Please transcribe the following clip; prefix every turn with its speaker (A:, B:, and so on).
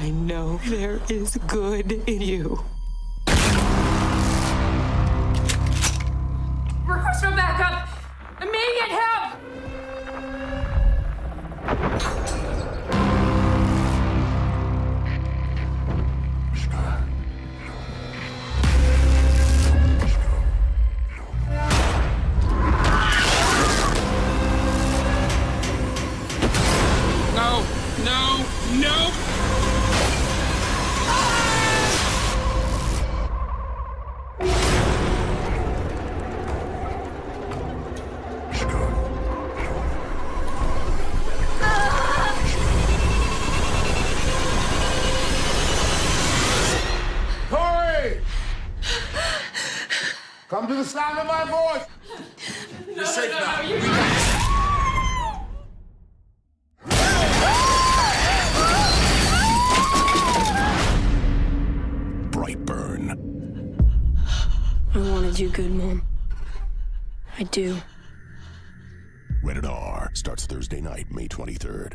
A: I know there is good in you.
B: Request for backup! Immediate help!
C: No, no, no!
D: Corey! Come to the sound of my voice! You're safe now. We got you.
E: Brightburn.
F: I wanted you good, Mom. I do.
E: Rated R. Starts Thursday night, May 23rd.